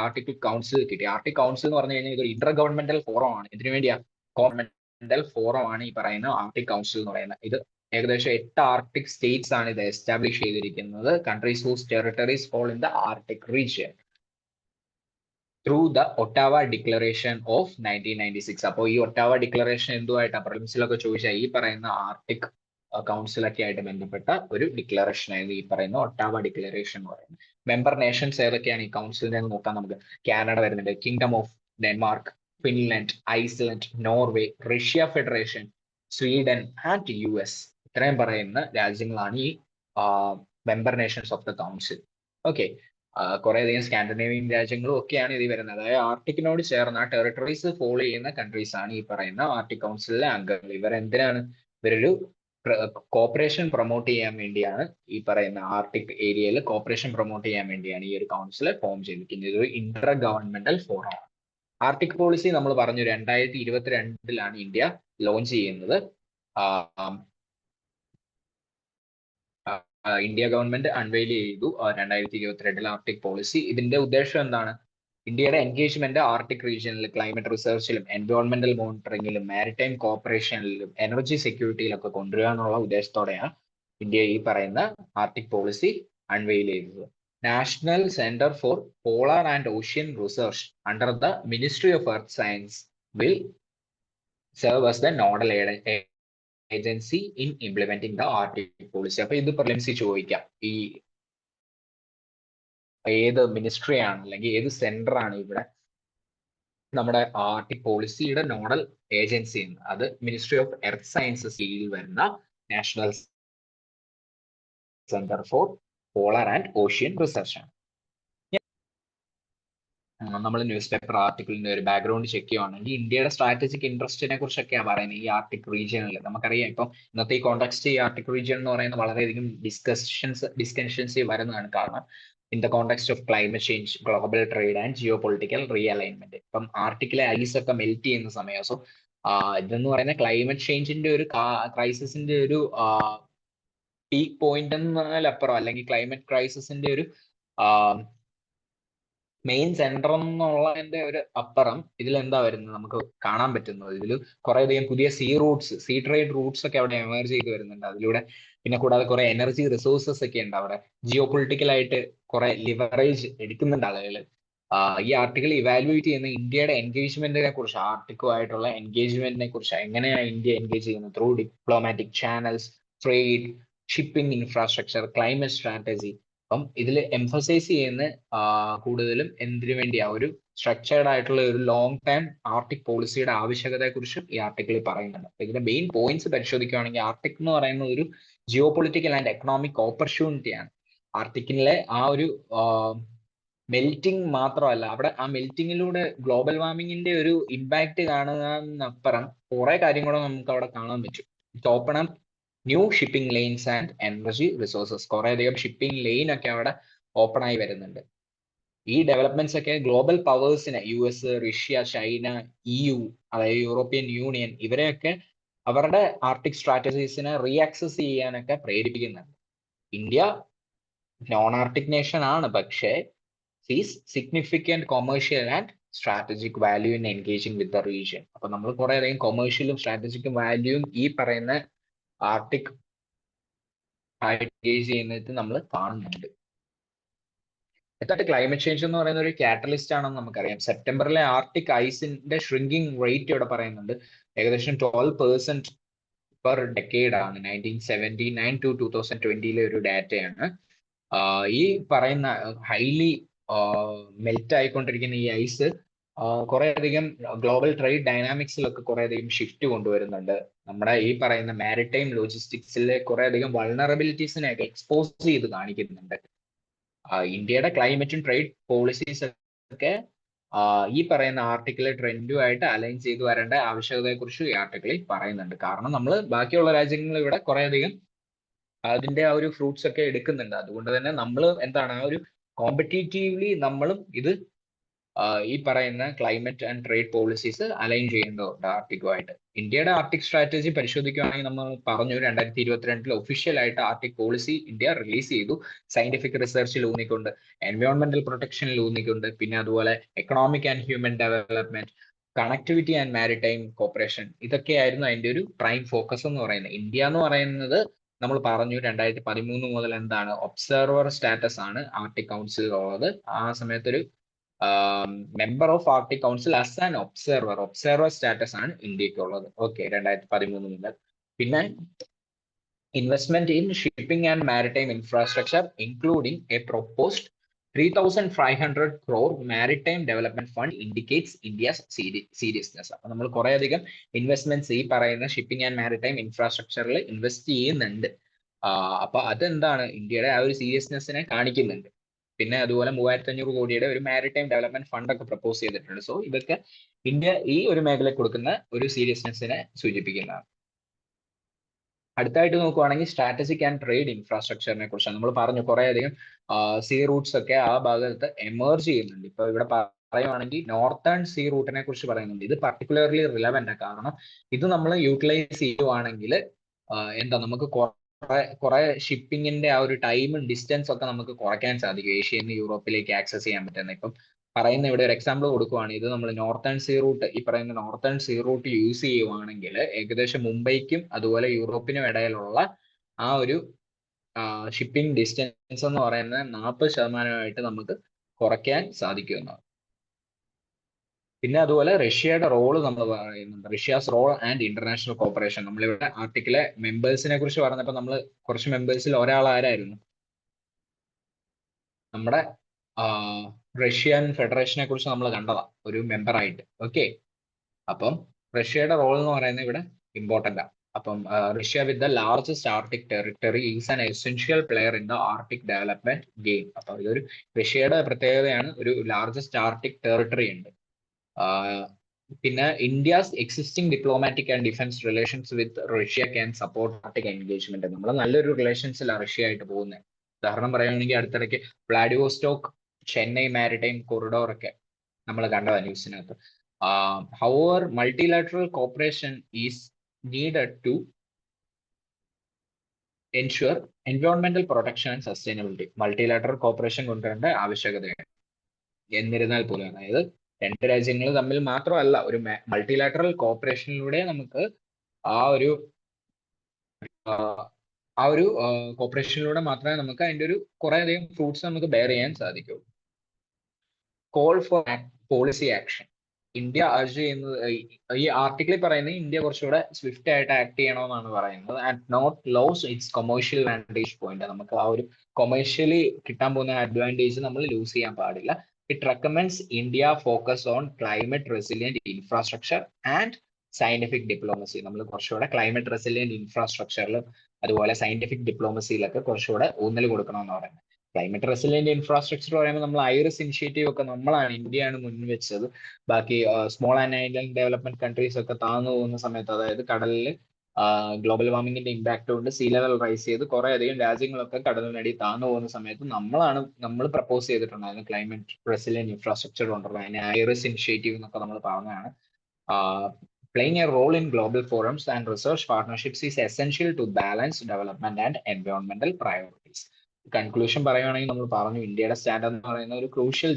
ആർട്ടിക് കൗൺസിൽ കിട്ടി. ആർട്ടിക് കൗൺസിൽ എന്ന് പറഞ്ഞു കഴിഞ്ഞാൽ ഇതൊരു ഇന്റർ ഗവൺമെന്റൽ ഫോറം ആണ്. ഇതിനു വേണ്ടിയാ? ഗവൺമെന്റൽ ഫോറം ആണ് ഈ പറയുന്ന ആർട്ടിക് കൗൺസിൽ എന്ന് പറയുന്നത്. ഇത് ഏകദേശം 8 ആർട്ടിക് സ്റ്റേറ്റ്സ് ആണ് ഇത് എസ്റ്റാബ്ലിഷ് ചെയ്തിരിക്കുന്നത്. Countries whose territories fall in the Arctic region through the Ottawa declaration of 1996. അപ്പോൾ ഈ ഒട്ടാവ ഡിക്ലറേഷൻ എന്തുമായിട്ടാണ് പ്രിലിംസിലൊക്കെ ചോദിച്ചാൽ ഈ പറയുന്ന ആർട്ടിക് കൗൺസിലൊക്കെ ആയിട്ട് ബന്ധപ്പെട്ട ഒരു ഡിക്ലറേഷൻ ആയിരുന്നു ഈ പറയുന്ന ഒട്ടാവ ഡിക്ലറേഷൻ എന്ന് പറയുന്നത്. മെമ്പർ നേഷൻസ് ഏതൊക്കെയാണ് ഈ കൗൺസിലിനെ നോക്കാൻ നമുക്ക്. കാനഡ വരുന്നുണ്ട്, kingdom of Denmark, Finland, Iceland, Norway, Russia federation, Sweden and US. ഇത്രയും പറയുന്ന രാജ്യങ്ങളാണ് ഈ member Nations of the council. Okay, കുറെ അധികം സ്കാൻഡിനേവിയൻ രാജ്യങ്ങളും ഒക്കെയാണ് ഇതിൽ വരുന്നത്. അതായത് ആർട്ടിക്കിനോട് ചേർന്ന ടെറിട്ടറീസ് ഫോളോ ചെയ്യുന്ന കൺട്രീസ് ആണ് ഈ പറയുന്ന ആർട്ടിക് കൗൺസിലിലെ അംഗങ്ങൾ. ഇവരെന്തിനാണ്? ഇവരൊരു കോപ്പറേഷൻ പ്രൊമോട്ട് ചെയ്യാൻ വേണ്ടിയാണ് ഈ പറയുന്ന ആർട്ടിക് ഏരിയയിൽ കോപ്പറേഷൻ പ്രൊമോട്ട് ചെയ്യാൻ വേണ്ടിയാണ് ഈ ഒരു കൗൺസിൽ ഫോം ചെയ്തിരിക്കുന്നത്. ഇതൊരു ഇന്റർ ഗവൺമെന്റൽ ഫോറം ആണ്. ആർട്ടിക് പോളിസി നമ്മൾ പറഞ്ഞു 2022 ഇന്ത്യ ലോഞ്ച് ചെയ്യുന്നത്. ഇന്ത്യ ഗവൺമെന്റ് അൺവെയിൽ ചെയ്തു 2022 ആർട്ടിക് പോളിസി. ഇതിന്റെ ഉദ്ദേശം എന്താണ്? ഇന്ത്യയുടെ എൻഗേജ്മെന്റ് ആർട്ടിക് റീജിയനിൽ ക്ലൈമറ്റ് റിസർച്ചിലും എൻവയോൺമെന്റൽ മോണിറ്ററിംഗിലും മാരിടൈം കോപ്പറേഷനിലും എനർജി സെക്യൂരിറ്റിയിലൊക്കെ കൊണ്ടുവരിക എന്നുള്ള ഉദ്ദേശത്തോടെയാണ് ഇന്ത്യ ഈ പറയുന്ന ആർട്ടിക് പോളിസി അൺവെയിൽ ചെയ്തത്. National centre for polar and ocean research under the ministry of earth science will serve as the nodal agency in implementing the Arctic policy. അപ്പൊ ഇത് പ്രിലിംസിൽ ചോദിക്കാം, ഈ ഏത് മിനിസ്ട്രി ആണ് അല്ലെങ്കിൽ ഏത് സെന്റർ ആണ് ഇവിടെ നമ്മുടെ ആർട്ടിക് പോളിസിയുടെ നോഡൽ ഏജൻസി എന്ന്? അത് മിനിസ്ട്രി ഓഫ് എർത്ത് സയൻസസ് കീഴിൽ വരുന്ന national centre for polar and ocean research ആണ്. നമ്മൾ ന്യൂസ് പേപ്പർ ആർട്ടിക്കിളിന്റെ ഒരു ബാക്ക്ഗ്രൗണ്ട് ചെക്ക് ചെയ്യുവാണെങ്കിൽ ഇന്ത്യയുടെ സ്ട്രാറ്റജിക് ഇൻട്രസ്റ്റിനെ കുറിച്ചൊക്കെയാണ് പറയുന്നത് ഈ ആർട്ടിക് റീജിയനിൽ. നമുക്കറിയാം ഇപ്പം ഇന്നത്തെ ഈ കോണ്ടെക്സ്റ്റ് ഈ ആർട്ടിക് റീജിയൻ എന്ന് പറയുന്നത് വളരെയധികം ഡിസ്കഷൻസ് വരുന്നതാണ്. കാരണം in the context of climate change, global trade and geopolitical realignment. ഇപ്പം ആർട്ടിക്കിലെ ഐസ് ഒക്കെ മെൽറ്റ് ചെയ്യുന്ന സമയം. സോ ഇതെന്ന് പറയുന്ന ക്ലൈമറ്റ് ചേഞ്ചിന്റെ ഒരു ക്രൈസിസിന്റെ ഒരു പീക്ക് പോയിന്റ് എന്നതിലപ്പുറം അല്ലെങ്കിൽ ക്ലൈമറ്റ് ക്രൈസിസിന്റെ ഒരു മെയിൻ സെന്റർ എന്നുള്ളതിന്റെ ഒരു അപ്പുറം ഇതിൽ എന്താ വരുന്നത് നമുക്ക് കാണാൻ പറ്റുന്നത്, ഇതിൽ കുറേയധികം പുതിയ സീ ട്രേഡ് റൂട്ട്സ് ഒക്കെ അവിടെ എമേർജ് ചെയ്ത് വരുന്നുണ്ട്. അതിലൂടെ പിന്നെ കൂടാതെ കുറെ എനർജി റിസോഴ്സസ് ഒക്കെ ഉണ്ട് അവിടെ. ജിയോ പൊളിറ്റിക്കൽ ആയിട്ട് കുറെ ലിവറേജ് എടുക്കുന്നുണ്ട് ആളുകൾ. ഈ ആർട്ടിക്കിൾ ഇവാലുവേറ്റ് ചെയ്യുന്ന ഇന്ത്യയുടെ എൻഗേജ്മെന്റിനെ കുറിച്ച്, ആർട്ടിക്കുമായിട്ടുള്ള എൻഗേജ്മെന്റിനെ കുറിച്ച്, എങ്ങനെയാണ് ഇന്ത്യ എൻഗേജ് ചെയ്യുന്നത് through diplomatic channels, trade, shipping infrastructure, climate strategy. അപ്പം ഇതിൽ എംഫസൈസ് ചെയ്യുന്ന കൂടുതലും എന്തിനു വേണ്ടിയാ, ഒരു സ്ട്രക്ചേർഡ് ആയിട്ടുള്ള ഒരു ലോങ് ടൈം ആർട്ടിക് പോളിസിയുടെ ആവശ്യകതയെ കുറിച്ചും ഈ ആർട്ടിക്കിളിൽ പറയുന്നുണ്ട്. അപ്പൊ ഇതിന്റെ മെയിൻ പോയിന്റ്സ് പരിശോധിക്കുകയാണെങ്കിൽ, ആർട്ടിക് എന്ന് പറയുന്ന ഒരു ജിയോ പൊളിറ്റിക്കൽ ആൻഡ് എക്കണോമിക് ഓപ്പർച്യൂണിറ്റിയാണ്. ആർട്ടിക്കിലെ ആ ഒരു മെൽറ്റിംഗ് മാത്രമല്ല, അവിടെ ആ മെൽറ്റിങ്ങിലൂടെ ഗ്ലോബൽ വാർമിങ്ങിന്റെ ഒരു ഇമ്പാക്ട് കാണുന്നതിനപ്പുറം കുറെ കാര്യങ്ങളും നമുക്ക് അവിടെ കാണാൻ പറ്റും. It open up new shipping lines and energy resources. കുറേയധികം ഷിപ്പിംഗ് ലൈൻ ഒക്കെ അവിടെ ഓപ്പൺ ആയി വരുന്നുണ്ട്. ഈ ഡെവലപ്മെന്റ്സ് ഒക്കെ ഗ്ലോബൽ പവേഴ്സിനെ, US, റഷ്യ, ചൈന, EU, അതായത് യൂറോപ്യൻ യൂണിയൻ, ഇവരെയൊക്കെ അവരുടെ ആർട്ടിക് സ്ട്രാറ്റജീസിനെ റീആക്സസ് ചെയ്യാനൊക്കെ പ്രേരിപ്പിക്കുന്നുണ്ട്. ഇന്ത്യ നോൺ ആർട്ടിക് നേഷൻ ആണ്, പക്ഷേ sees significant commercial and strategic value in engaging with the region. അപ്പൊ നമ്മൾ കുറേയധികം കൊമേഴ്ഷ്യലും സ്ട്രാറ്റജിക്കും വാല്യൂയും ഈ പറയുന്ന ആർട്ടിക് ആയിട്ട് എൻഗേജ് ചെയ്യുന്നത് നമ്മൾ കാണുന്നുണ്ട്. യഥാർത്ഥ ക്ലൈമറ്റ് ചേഞ്ച് എന്ന് പറയുന്ന ഒരു കാറ്റലിസ്റ്റ് ആണെന്ന് നമുക്കറിയാം. സെപ്റ്റംബറിലെ ആർട്ടിക് ഐസിന്റെ ഷ്രിങ്കിങ് റേറ്റ് ഇവിടെ പറയുന്നുണ്ട് ഏകദേശം 12% പെർ ഡെക്കേഡ് ആണ്. 1979 ടു 2020 ഒരു ഡാറ്റയാണ്. ഈ പറയുന്ന ഹൈലി മെൽറ്റ് ആയിക്കൊണ്ടിരിക്കുന്ന ഈ ഐസ് കുറേയധികം ഗ്ലോബൽ ട്രേഡ് ഡൈനാമിക്സിലൊക്കെ കുറേയധികം ഷിഫ്റ്റ് കൊണ്ടുവരുന്നുണ്ട്. നമ്മുടെ ഈ പറയുന്ന മാരിടൈം ലോജിസ്റ്റിക്സിലെ കുറേയധികം വൾണറബിലിറ്റീസിനെ എക്സ്പോസ് ചെയ്ത് കാണിക്കുന്നുണ്ട്. ഇന്ത്യയുടെ ക്ലൈമറ്റും ട്രേഡ് പോളിസീസ് ഒക്കെ ഈ പറയുന്ന ആർട്ടിക്കിളെ ട്രെൻഡുമായിട്ട് അലൈൻ ചെയ്തു വരേണ്ട ആവശ്യകതയെക്കുറിച്ച് ഈ ആർട്ടിക്കിളിൽ പറയുന്നുണ്ട്. കാരണം നമ്മൾ ബാക്കിയുള്ള രാജ്യങ്ങൾ ഇവിടെ കുറേയധികം അതിന്റെ ആ ഒരു ഫ്രൂട്ട്സ് ഒക്കെ എടുക്കുന്നുണ്ട്. അതുകൊണ്ട് തന്നെ നമ്മൾ എന്താണ് ആ ഒരു കോമ്പറ്റീറ്റീവ്ലി നമ്മളും ഇത് ഈ പറയുന്ന climate and trade policies align ചെയ്യുന്നുണ്ട് ആർട്ടിക്കുമായിട്ട്. ഇന്ത്യയുടെ ആർട്ടിക് സ്ട്രാറ്റജി പരിശോധിക്കുകയാണെങ്കിൽ നമ്മൾ പറഞ്ഞു 2022 ഒഫീഷ്യൽ ആയിട്ട് ആർട്ടിക് പോളിസി ഇന്ത്യ റിലീസ് ചെയ്തു. സയന്റിഫിക് റിസർച്ചിൽ ഊന്നിക്കൊണ്ട്, എൻവയോൺമെന്റൽ പ്രൊട്ടക്ഷനിൽ ഊന്നിക്കൊണ്ട്, പിന്നെ അതുപോലെ economic and human development, connectivity and maritime corporation, ഇതൊക്കെയായിരുന്നു അതിന്റെ ഒരു പ്രൈം ഫോക്കസ് എന്ന് പറയുന്നത്. ഇന്ത്യ എന്ന് പറയുന്നത് നമ്മൾ പറഞ്ഞു 2013 മുതൽ എന്താണ് ഒബ്സർവർ സ്റ്റാറ്റസ് ആണ് ആർട്ടിക് കൗൺസിൽ ഉള്ളത്. ആ സമയത്തൊരു member of Arctic council as an observer status ആണ് ഇന്ത്യക്കുള്ളത്. ഓക്കെ, 2013 മുതൽ. പിന്നെ investment in shipping and maritime infrastructure including a proposed 3,500 crore maritime development fund indicates India's seriousness. അപ്പൊ നമ്മൾ കുറേയധികം ഇൻവെസ്റ്റ്മെന്റ്സ് ഈ പറയുന്ന ഷിപ്പിംഗ് ആൻഡ് മാരിടൈം ഇൻഫ്രാസ്ട്രക്ചറിൽ ഇൻവെസ്റ്റ് ചെയ്യുന്നുണ്ട്. അപ്പൊ അതെന്താണ് ഇന്ത്യയുടെ ആ ഒരു സീരിയസ്നെസ്സിനെ കാണിക്കുന്നുണ്ട്. പിന്നെ അതുപോലെ 3,500 കോടിയുടെ ഒരു മാരിടൈം ഡെവലപ്മെന്റ് ഫണ്ട് ഒക്കെ പ്രപ്പോസ് ചെയ്തിട്ടുണ്ട്. സോ ഇതൊക്കെ ഇന്ത്യ ഈ ഒരു മേഖലയിൽ കൊടുക്കുന്ന ഒരു സീരിയസ്നെസ്സിനെ സൂചിപ്പിക്കുന്നതാണ്. അടുത്തായിട്ട് നോക്കുവാണെങ്കിൽ സ്ട്രാറ്റജിക് ആൻഡ് ട്രേഡ് ഇൻഫ്രാസ്ട്രക്ചറിനെ കുറിച്ചാണ്. നമ്മൾ പറഞ്ഞു കുറേയധികം സീ റൂട്ട്സ് ഒക്കെ ആ ഭാഗത്ത് എമേർജ് ചെയ്യുന്നുണ്ട്. ഇപ്പൊ ഇവിടെ പറയുവാണെങ്കിൽ നോർത്തേൺ സീ റൂട്ടിനെ കുറിച്ച് പറയുന്നുണ്ട്. ഇത് പർട്ടിക്കുലർലി റിലവന്റ് ആണ്. കാരണം ഇത് നമ്മൾ യൂട്ടിലൈസ് ചെയ്യുവാണെങ്കിൽ എന്താ നമുക്ക് കുറെ ഷിപ്പിങ്ങിന്റെ ആ ഒരു ടൈമും ഡിസ്റ്റൻസ് ഒക്കെ നമുക്ക് കുറയ്ക്കാൻ സാധിക്കും. ഏഷ്യയിൽ നിന്ന് യൂറോപ്പിലേക്ക് ആക്സസ് ചെയ്യാൻ പറ്റുന്ന. ഇപ്പം പറയുന്ന ഇവിടെ ഒരു എക്സാമ്പിൾ കൊടുക്കുവാണ്. ഇത് നമ്മൾ നോർത്തേൺ സീ റൂട്ട്, ഈ പറയുന്ന നോർത്തേൺ സീ റൂട്ട് യൂസ് ചെയ്യുവാണെങ്കിൽ ഏകദേശം മുംബൈക്കും അതുപോലെ യൂറോപ്പിനും ഇടയിലുള്ള ആ ഒരു ഷിപ്പിംഗ് ഡിസ്റ്റൻസ് എന്ന് പറയുന്നത് 40% നമുക്ക് കുറയ്ക്കാൻ സാധിക്കുമെന്നാണ്. പിന്നെ അതുപോലെ റഷ്യയുടെ റോള് നമ്മൾ പറയുന്നുണ്ട്. Russia's role and international corporation. നമ്മളിവിടെ ആർട്ടിക്കിലെ മെമ്പേഴ്സിനെ കുറിച്ച് പറഞ്ഞപ്പോൾ നമ്മൾ കുറച്ച് മെമ്പേഴ്സിൽ ഒരാൾ ആരായിരുന്നു? നമ്മുടെ റഷ്യൻ ഫെഡറേഷനെ കുറിച്ച് നമ്മൾ കണ്ടതാ ഒരു മെമ്പറായിട്ട്. ഓക്കെ, അപ്പം റഷ്യയുടെ റോൾ എന്ന് പറയുന്നത് ഇവിടെ ഇമ്പോർട്ടൻ്റ് ആണ്. അപ്പം Russia with the largest Arctic territory is an essential player in the Arctic development game. അപ്പൊ ഇതൊരു റഷ്യയുടെ പ്രത്യേകതയാണ്, ഒരു ലാർജസ്റ്റ് ആർട്ടിക് ടെറിട്ടറി ഉണ്ട്. പിന്നെ India's existing diplomatic and defence relations with Russia can support Arctic engagement. നമ്മൾ നല്ലൊരു റിലേഷൻസിലാണ് റഷ്യ ആയിട്ട് പോകുന്നത്. ഉദാഹരണം പറയുകയാണെങ്കിൽ അടുത്തിടയ്ക്ക് വ്ളാഡിവോസ്റ്റോക്ക് ചെന്നൈ മാരിടൈം കൊറിഡോർ ഒക്കെ നമ്മൾ കണ്ടതാണ് ന്യൂസിനകത്ത്. However multilateral cooperation is needed to ensure എൻവയോൺമെന്റൽ protection and sustainability. Multilateral cooperation കൊണ്ടുവരേണ്ട ആവശ്യകതയാണ്. എന്നിരുന്നാൽ പോലും, അതായത് രണ്ട് രാജ്യങ്ങൾ തമ്മിൽ മാത്രമല്ല, ഒരു മൾട്ടിലാറ്ററൽ കോപ്പറേഷനിലൂടെ നമുക്ക് ആ ഒരു കോപ്പറേഷനിലൂടെ മാത്രമേ നമുക്ക് അതിന്റെ ഒരു കുറെ അധികം ഫ്രൂട്ട്സ് നമുക്ക് ബെയർ ചെയ്യാൻ സാധിക്കൂ. Call for policy action. India urge ചെയ്യുന്നത്, ഈ ആർട്ടിക്കിളിൽ പറയുന്നത് ഇന്ത്യ കുറച്ചുകൂടെ സ്വിഫ്റ്റ് ആയിട്ട് ആക്ട് ചെയ്യണമെന്നാണ് പറയുന്നത്. And not lose its commercial advantage point. നമുക്ക് ആ ഒരു കൊമേഴ്ഷ്യലി കിട്ടാൻ പോകുന്ന അഡ്വാൻറ്റേജ് നമ്മൾ ലൂസ് ചെയ്യാൻ പാടില്ല. It recommends India focus on climate resilient infrastructure and scientific diplomacy. നമ്മൾ കുറച്ചുകൂടെ ക്ലൈമറ്റ് റെസിലിയന്റ് ഇൻഫ്രാസ്ട്രക്ചറിലും അതുപോലെ സയന്റിഫിക് ഡിപ്ലോമസിയിലൊക്കെ കുറച്ചുകൂടെ ഊന്നൽ കൊടുക്കണമെന്ന് പറയുന്നത്. ക്ലൈമറ്റ് റെസിലിയന്റ് ഇൻഫ്രാസ്ട്രക്ചർ പറയുമ്പോൾ നമ്മൾ ഐറിസ് ഇനിഷ്യേറ്റീവ് ഒക്കെ നമ്മളാണ്, ഇന്ത്യയാണ് മുന്നിൽ വെച്ചത്. ബാക്കി small and island development countries ഒക്കെ താഴ്ന്നു പോകുന്ന സമയത്ത്, അതായത് കടലിൽ ഗ്ലോബൽ വാർമിംഗിന്റെ ഇമ്പാക്ട് കൊണ്ട് സീ ലെവൽ റൈസ് ചെയ്ത് കുറെ അധികം രാജ്യങ്ങളൊക്കെ കടലിനടി താഴ്ന്നു പോകുന്ന സമയത്ത് നമ്മൾ പ്രപ്പോസ് ചെയ്തിട്ടുണ്ടായിരുന്നു ക്ലൈമറ്റ് റെസിലിയന്റ് ഇൻഫ്രാസ്ട്രക്ചർ കൊണ്ടുള്ള അതിന് ഐറിസ് ഇനിഷ്യേറ്റീവ് എന്നൊക്കെ നമ്മൾ പറഞ്ഞതാണ്. Playing a role in global forums and research partnerships is essential to balance development and environmental priorities. Conclusion പറയുകയാണെങ്കിൽ നമ്മൾ പറഞ്ഞു ഇന്ത്യയുടെ സ്റ്റാൻഡ് എന്ന് പറയുന്ന ഒരു ക്രൂഷ്യൽ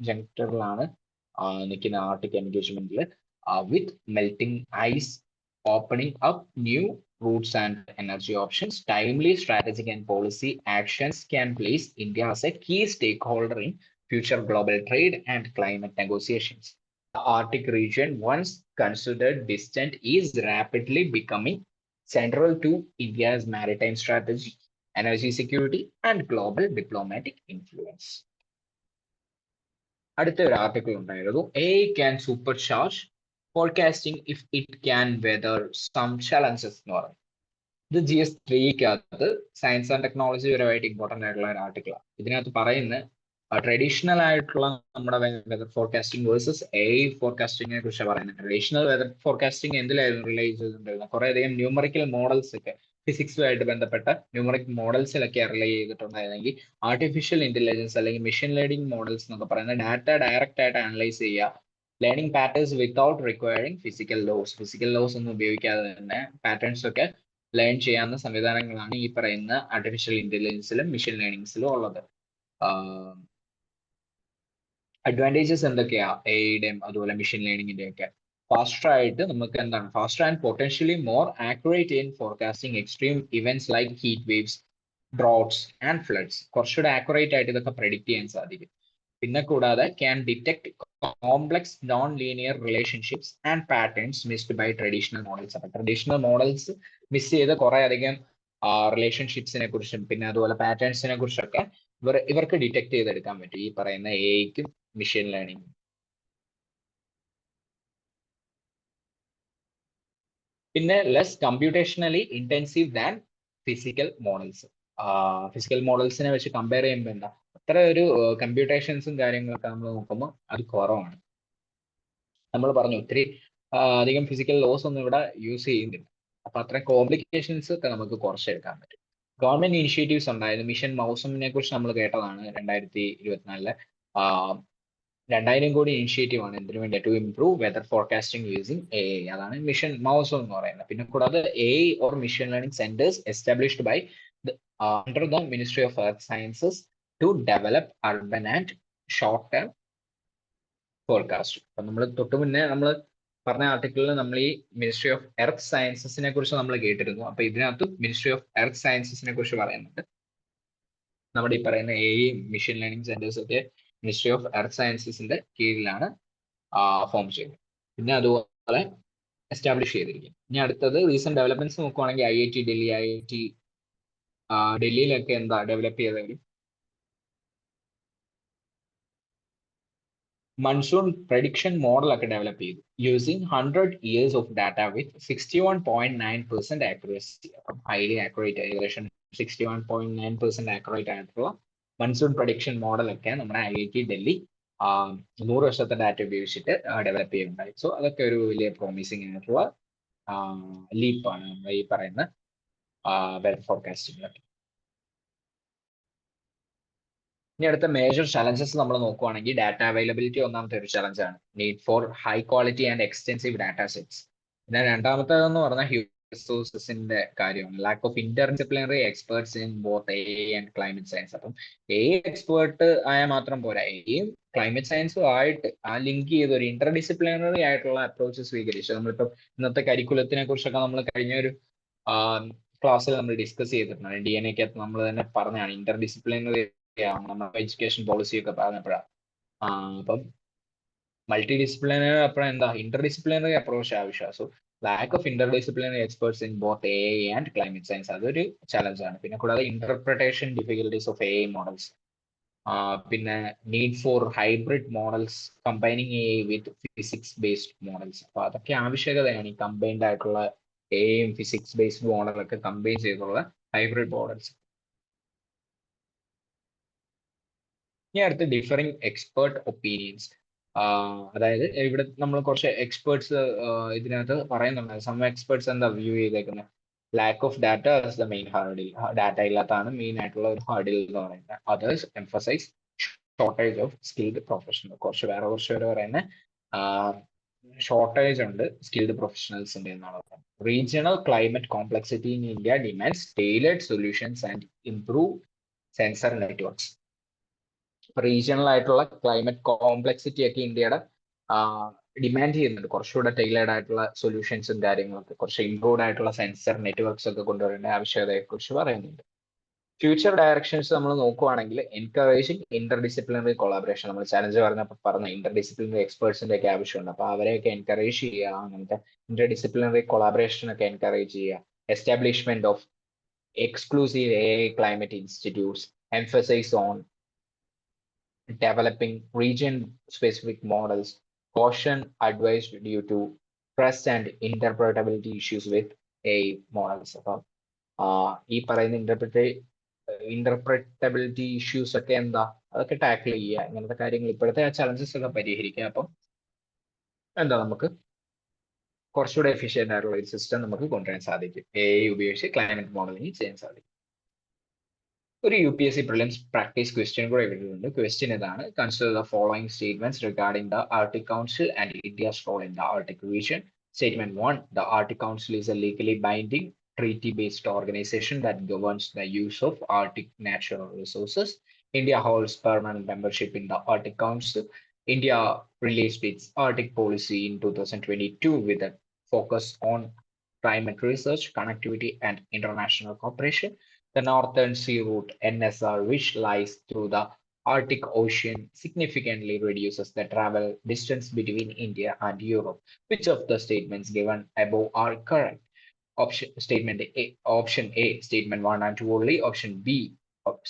ജങ്ക്ചറിലാണ് നിൽക്കുന്ന ആർട്ടിക് എൻഗേജ്മെന്റിൽ. With melting ice opening up new routes and energy options, timely strategic and policy actions can place India as a key stakeholder in future global trade and climate negotiations. The Arctic region, once considered distant, is rapidly becoming central to India's maritime strategy, energy security, and global diplomatic influence. അടുത്ത ഒരു article ഉണ്ടായിരുന്നു, AI can supercharge forecasting if it can weather some challenges എന്ന് പറഞ്ഞു. ഇത് GS3 science and technology പരമായിട്ട് important ആയിട്ടുള്ള ഒരു ആർട്ടിക്കിളാണ്. ഇതിനകത്ത് പറയുന്നത് ട്രഡീഷണൽ ആയിട്ടുള്ള നമ്മുടെ വെതർ ഫോർകാസ്റ്റിംഗ് വേഴ്സസ് AI ഫോർകാസ്റ്റിങ്ങിനെ കുറിച്ച് പറയുന്നത്. ട്രഡീഷണൽ വെതർ ഫോർകാസ്റ്റിംഗ് എന്തിലായിരുന്നു റിലൈസ് ചെയ്തിട്ടുണ്ടായിരുന്നത്? കുറെ അധികം ന്യൂമറിക്കൽ മോഡൽസ് ഒക്കെ, ഫിസിക്സുമായിട്ട് ബന്ധപ്പെട്ട ന്യൂമറിക് മോഡൽസിലൊക്കെ റിലൈ ചെയ്തിട്ടുണ്ടായിരുന്നെങ്കിൽ ആർട്ടിഫിഷ്യൽ ഇന്റലിജൻസ് അല്ലെങ്കിൽ മെഷീൻ ലേണിംഗ് മോഡൽസ് എന്നൊക്കെ പറയുന്ന ഡാറ്റ ഡയറക്റ്റ് ആയിട്ട് അനലൈസ് ചെയ്യുക, learning patterns without requiring physical laws ഒന്നും ഉപയോഗിക്കാതെ തന്നെ പാറ്റേൺസ് ഒക്കെ ലേൺ ചെയ്യാവുന്ന സംവിധാനങ്ങളാണ് ഈ പറയുന്ന ആർട്ടിഫിഷ്യൽ ഇന്റലിജൻസിലും മെഷീൻ ലേണിംഗ്സിലും ഉള്ളത്. അഡ്വാൻറ്റേജസ് എന്തൊക്കെയാ എയുടെയും അതുപോലെ മെഷീൻ ലേണിംഗിന്റെയും ഒക്കെ? ഫാസ്റ്റർ ആയിട്ട് നമുക്ക് എന്താണ്, faster and potentially more accurate in forecasting extreme events like heat waves, droughts and floods. കുറച്ചുകൂടെ ആക്യുറേറ്റ് ആയിട്ട് ഇതൊക്കെ പ്രെഡിക്റ്റ് ചെയ്യാൻ സാധിക്കും. പിന്നെ കൂടാതെ can detect complex non linear relationships and patterns missed by traditional models. അപ്പൊ ട്രഡീഷണൽ മോഡൽസ് മിസ് ചെയ്ത കുറെ അധികം റിലേഷൻഷിപ്സിനെ കുറിച്ചും പിന്നെ അതുപോലെ പാറ്റേൺസിനെ കുറിച്ചൊക്കെ ഇവർക്ക് ഡിറ്റക്ട് ചെയ്തെടുക്കാൻ പറ്റും ഈ പറയുന്ന എഐക്കും മെഷീൻ ലേണിംഗ്. പിന്നെ less computationally intensive than physical models. Physical മോഡൽസിനെ വെച്ച് കമ്പയർ ചെയ്യുമ്പോൾ എന്താ അത്ര ഒരു കമ്പ്യൂട്ടേഷൻസും കാര്യങ്ങളൊക്കെ നമ്മൾ നോക്കുമ്പോൾ അത് കുറവാണ്. നമ്മൾ പറഞ്ഞു ഒത്തിരി അധികം ഫിസിക്കൽ ലോസ് ഒന്നും ഇവിടെ യൂസ് ചെയ്യുന്നില്ല. അപ്പൊ അത്ര കോംപ്ലിക്കേഷൻസ് ഒക്കെ നമുക്ക് കുറച്ചെടുക്കാൻ പറ്റും. ഗവൺമെന്റ് ഇനിഷ്യേറ്റീവ്സ് ഉണ്ടായിരുന്നു. മിഷൻ മൗസമിനെ കുറിച്ച് നമ്മൾ കേട്ടതാണ് 2024 2000 കോടി ഇനിഷ്യേറ്റീവ് ആണ് ഇതിനു വേണ്ടി to improve weather forecasting using AI. അതാണ് മിഷൻ മൗസം എന്ന് പറയുന്നത്. പിന്നെ കൂടാതെ AI or machine learning centres established by under the ministry of earth sciences to develop urban and short term forecast. അപ്പൊ നമ്മൾ തൊട്ട് മുന്നേ നമ്മൾ പറഞ്ഞ ആർട്ടിക്കിളിൽ നമ്മൾ ഈ മിനിസ്ട്രി ഓഫ് എർത്ത് സയൻസസിനെ കുറിച്ച് നമ്മൾ കേട്ടിരുന്നു. അപ്പൊ ഇതിനകത്ത് മിനിസ്ട്രി ഓഫ് എർത്ത് സയൻസസിനെ കുറിച്ച് പറയുന്നുണ്ട്. നമ്മുടെ ഈ പറയുന്ന AI മെഷീൻ ലേണിംഗ് സെന്റേഴ്സ് ഒക്കെ മിനിസ്ട്രി ഓഫ് എർത്ത് സയൻസസിന്റെ കീഴിലാണ് ഫോം ചെയ്തത്, പിന്നെ അതുപോലെ എസ്റ്റാബ്ലിഷ് ചെയ്തിരിക്കും. ഇനി അടുത്തത് റീസെന്റ് ഡെവലപ്മെന്റ്സ് നോക്കുവാണെങ്കിൽ IIT ഡൽഹിയിലൊക്കെ എന്താ ഡെവലപ്പ് ചെയ്തവരും മൺസൂൺ പ്രഡിക്ഷൻ മോഡൽ ഒക്കെ ഡെവലപ്പ് ചെയ്തു using 100 years of data with 61.9% accuracy. അപ്പം ഹൈലി ആക്യുറേറ്റ്, ഏകദേശം 61.9% ആക്യുറേറ്റ് ആയിട്ടുള്ള മൺസൂൺ പ്രഡിക്ഷൻ മോഡലൊക്കെ നമ്മുടെ IIT ഡൽഹി 100 വർഷത്തെ ഡാറ്റ ഉപയോഗിച്ചിട്ട് ഡെവലപ്പ് ചെയ്യുന്നുണ്ടായി. സോ അതൊക്കെ ഒരു വലിയ പ്രോമിസിംഗ് ആയിട്ടുള്ള ലീപ്പാണ് നമ്മൾ ഈ പറയുന്ന വെതർ ഫോർകാസ്റ്റിംഗിലൊക്കെ. ഇനി അടുത്ത മേജർ ചലഞ്ചസ് നമ്മൾ നോക്കുവാണെങ്കിൽ ഡാറ്റ അവൈലബിലിറ്റി ഒന്നാമത്തെ ഒരു ചലഞ്ചാണ്. Need for high quality and extensive data sets. പിന്നെ രണ്ടാമത്തേതെന്ന് പറഞ്ഞാൽ റിസോഴ്സസിന്റെ കാര്യമാണ്. Lack of interdisciplinary experts in both AI and climate science. അപ്പം എ എക്സ്പേർട്ട് ആയാൽ മാത്രം പോരാ, എയും ക്ലൈമറ്റ് സയൻസും ആയിട്ട് ആ ലിങ്ക് ചെയ്ത് ഒരു ഇന്റർഡിസിപ്ലിനറി ആയിട്ടുള്ള അപ്രോച്ച് സ്വീകരിച്ചു. നമ്മളിപ്പം ഇന്നത്തെ കരിക്കുലത്തിനെ കുറിച്ചൊക്കെ നമ്മൾ കഴിഞ്ഞ ഒരു ക്ലാസ്സിൽ നമ്മൾ ഡിസ്കസ് ചെയ്തിട്ടുണ്ട്. DNA നമ്മൾ തന്നെ പറഞ്ഞാണ് ഇന്റർഡിസിപ്ലിനറി നമ്മുടെ എഡ്യൂക്കേഷൻ പോളിസി ഒക്കെ പറഞ്ഞപ്പോഴാണ്. അപ്പം മൾട്ടി ഡിസിപ്ലിനറി അപ്പുറം എന്താ ഇന്റർഡിസിപ്ലിനറി അപ്രോച്ച് ആവശ്യമാണ്. So lack of interdisciplinary experts in both AI and climate science അതൊരു ചലഞ്ചാണ്. പിന്നെ കൂടാതെ interpretation difficulties of AI models, പിന്നെ need for hybrid models combining AI with physics based models. അപ്പൊ അതൊക്കെ ആവശ്യകതയാണ് ഈ കമ്പൈൻഡ് ആയിട്ടുള്ള എയും ഫിസിക്സ് ബേസ്ഡ് മോഡലൊക്കെ കമ്പൈൻ ചെയ്തുള്ള ഹൈബ്രിഡ് മോഡൽസ്. ഇനി അടുത്ത് ഡിഫറിങ് എക്സ്പേർട്ട് ഒപ്പീനിയൻസ്. അതായത് ഇവിടെ നമ്മൾ കുറച്ച് എക്സ്പേർട്സ് ഇതിനകത്ത് പറയുന്നുണ്ട്. സം എക്സ്പേർട്സ് എന്താ വ്യൂ ചെയ്തേക്കുന്നത്, lack of data is the main hurdle. Data ഇല്ലാത്തതാണ് മെയിൻ ആയിട്ടുള്ള ഒരു ഹാർഡിൽ എന്ന് പറയുന്നത്. Others emphasise shortage of skilled professional. കുറച്ച് പേര് പറയുന്നത് ഷോർട്ടേജ് ഉണ്ട് സ്കിൽഡ് പ്രൊഫഷണൽസിന്റെ എന്നാണ് പറയുന്നത്. Regional climate complexity in India demands tailored solutions and improve sensor networks. Regional ആയിട്ടുള്ള ക്ലൈമറ്റ് കോംപ്ലക്സിറ്റി ഒക്കെ ഇന്ത്യയുടെ ഡിമാൻഡ് ചെയ്യുന്നുണ്ട്. കുറച്ചുകൂടെ ടൈലേർഡ് ആയിട്ടുള്ള സൊല്യൂഷൻസും കാര്യങ്ങളൊക്കെ, കുറച്ച് ഇംപ്രൂവ്ഡ് ആയിട്ടുള്ള സെൻസർ നെറ്റ്വർക്ക്സ് ഒക്കെ കൊണ്ടുവരേണ്ട ആവശ്യകതയെ കുറിച്ച് പറയുന്നുണ്ട്. ഫ്യൂച്ചർ ഡയറക്ഷൻസ് നമ്മൾ നോക്കുവാണെങ്കിൽ എൻകറേജിങ് ഇന്റർഡിസിപ്ലിനറി കൊളാബറേഷൻ. നമ്മൾ ചലഞ്ച് പറഞ്ഞ ഇന്റർഡിസിപ്ലിനറി എക്സ്പേർട്സിന്റെ ഒക്കെ ആവശ്യമുണ്ട്. അപ്പൊ അവരെയൊക്കെ എൻകറേജ് ചെയ്യുക, അങ്ങനത്തെ ഇന്റർഡിസിപ്ലിനറി കൊളാബറേഷൻ ഒക്കെ എൻകറേജ് ചെയ്യുക. Establishment of exclusive AI climate institutes, emphasise on developing region-specific models, caution advised due to trust and interpretability issues with AI models. അപ്പം ഈ പറയുന്ന ഇന്റർപ്രറ്റബിലിറ്റി ഇഷ്യൂസ് ഒക്കെ എന്താ, അതൊക്കെ ടാക്കിൾ ചെയ്യുക, ഇങ്ങനത്തെ കാര്യങ്ങൾ ഇപ്പോഴത്തെ ആ ചലഞ്ചസ് ഒക്കെ പരിഹരിക്കുക. അപ്പം എന്താ നമുക്ക് കുറച്ചുകൂടെ എഫിഷ്യന്റ് ആയിട്ടുള്ള ഒരു സിസ്റ്റം നമുക്ക് കൊണ്ടുവരാൻ സാധിക്കും. AI ഉപയോഗിച്ച് ക്ലൈമറ്റ് മോഡലിംഗ് ചെയ്യാൻ സാധിക്കും. ഒരു UPSC പ്രിലിംസ് പ്രാക്ടീസ് ക്വസ്റ്റ്യൻ കൂടെ ഇവിടെയുണ്ട്. ക്വസ്റ്റ്യൻ ഇതാണ്: consider the following statements regarding the Arctic council and India's role in the Arctic region. Statement 1: The Arctic Council is a legally binding treaty-based organization that governs the use of Arctic natural resources. India holds permanent membership in the Arctic Council. India released its Arctic policy in 2022 with a focus on climate research, connectivity, and international cooperation. The Northern Sea Route (NSR), which lies through the Arctic Ocean, significantly reduces the travel distance between India and Europe. Which of the statements given above are correct? Option A, statement 1 and 2 only. Option B,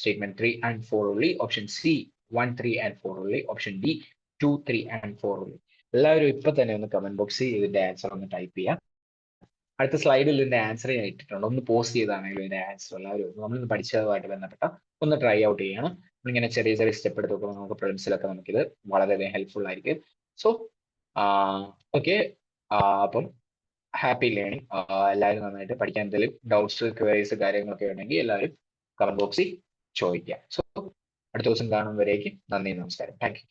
statement 3 and 4 only. Option C, 1, 3 and 4 only. Option D, 2, 3 and 4 only. എല്ലാവരും ഇപ്പൊ തന്നെ ഒന്ന് comment ബോക്സിൽ ഇതിന്റെ answer ഒന്ന് type ചെയ്യാം. അടുത്ത സ്ലൈഡിൽ ഇതിന്റെ ആൻസർ ഞാൻ ഇട്ടിട്ടുണ്ട്. ഒന്ന് പോസ്റ്റ് ചെയ്താണെങ്കിലും ഇതിന്റെ ആൻസർ എല്ലാവരും നമ്മളിന്ന് പഠിച്ചതുമായിട്ട് ബന്ധപ്പെട്ട ഒന്ന് ട്രൈ ഔട്ട് ചെയ്യണം. നമ്മളിങ്ങനെ ചെറിയ സ്റ്റെപ്പ് എടുത്ത് നോക്കുമ്പോൾ നമുക്ക് പ്രിലിംസിലൊക്കെ നമുക്കിത് വളരെയധികം ഹെൽപ്ഫുൾ ആയിരിക്കും. സോ ഓക്കെ, അപ്പം ഹാപ്പി ലേണിംഗ്. എല്ലാവരും നന്നായിട്ട് പഠിക്കാൻ. എന്തെങ്കിലും ഡൗട്ട്സ്, ക്വയറീസ്, കാര്യങ്ങളൊക്കെ ഉണ്ടെങ്കിൽ എല്ലാവരും കമന്റ് ബോക്സിൽ ചോദിക്കാം. സോ അടുത്ത ദിവസം കാണും വരേക്കും നന്ദി, നമസ്കാരം. Thank you.